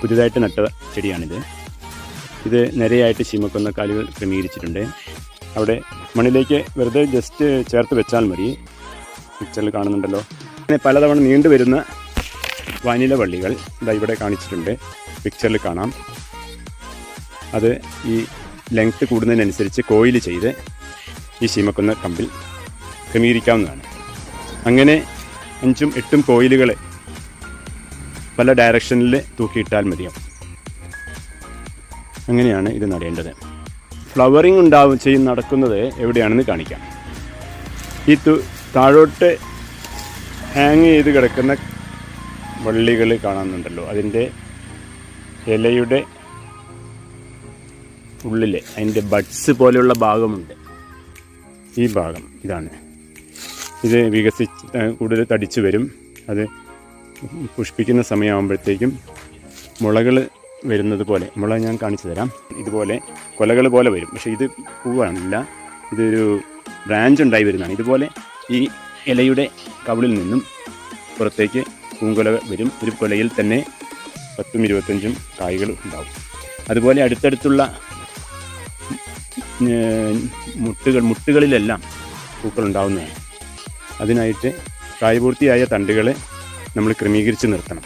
പുതുതായിട്ട് നട്ട ചെടിയാണിത്. ഇത് നിരയായിട്ട് ശീമക്കൊന്ന കാലുകൾ ക്രമീകരിച്ചിട്ടുണ്ട്. അവിടെ മണ്ണിലേക്ക് വെറുതെ ജസ്റ്റ് ചേർത്ത് വെച്ചാൽ മതി. പിക്ചറിൽ കാണുന്നുണ്ടല്ലോ. അങ്ങനെ പലതവണ നീണ്ടു വരുന്ന വാനില വള്ളികൾ ഇതാ ഇവിടെ കാണിച്ചിട്ടുണ്ട്. പിക്ചറിൽ കാണാം. അത് ഈ ലെങ്ത്ത് കൂടുന്നതിനനുസരിച്ച് കോയിൽ ചെയ്ത് ഈ ശീമക്കൊന്ന കമ്പിൽ ക്രമീകരിക്കാവുന്നതാണ്. അങ്ങനെ 5ഉം 8ഉം കോയിലുകൾ പല ഡയറക്ഷനിൽ തൂക്കിയിട്ടാൽ മതിയാവും. അങ്ങനെയാണ് ഇത് നടേണ്ടത്. ഫ്ലവറിങ് നടക്കുന്നത് എവിടെയാണെന്ന് കാണിക്കാം. ഈ താഴോട്ട് ഹാങ് ചെയ്ത് കിടക്കുന്ന വള്ളികൾ കാണുന്നുണ്ടല്ലോ, അതിൻ്റെ ഇലയുടെ ഉള്ളിൽ അതിൻ്റെ ബഡ്സ് പോലെയുള്ള ഭാഗമുണ്ട്. ഈ ഭാഗം ഇതാണ്. ഇത് കൂടുതൽ തടിച്ചു വരും. അത് പുഷ്പിക്കുന്ന സമയമാകുമ്പോഴത്തേക്കും മുളകൾ വരുന്നത് പോലെ, മുള ഞാൻ കാണിച്ചു തരാം. ഇതുപോലെ കൊലകൾ പോലെ വരും. പക്ഷേ ഇത് പൂവാണില്ല, ഇതൊരു ബ്രാഞ്ച് ഉണ്ടായി വരുന്നതാണ്. ഇതുപോലെ ഈ ഇലയുടെ കവിളിൽ നിന്നും പുറത്തേക്ക് പൂങ്കൊല വരും. ഒരു കൊലയിൽ തന്നെ 10ഉം 25ഉം കായ്കൾ ഉണ്ടാവും. അതുപോലെ അടുത്തടുത്തുള്ള മുട്ടുകളിലെല്ലാം പൂക്കൾ ഉണ്ടാവുന്നതാണ്. അതിനായിട്ട് പ്രായപൂർത്തിയായ തണ്ടുകളെ നമ്മൾ ക്രമീകരിച്ച് നിർത്തണം.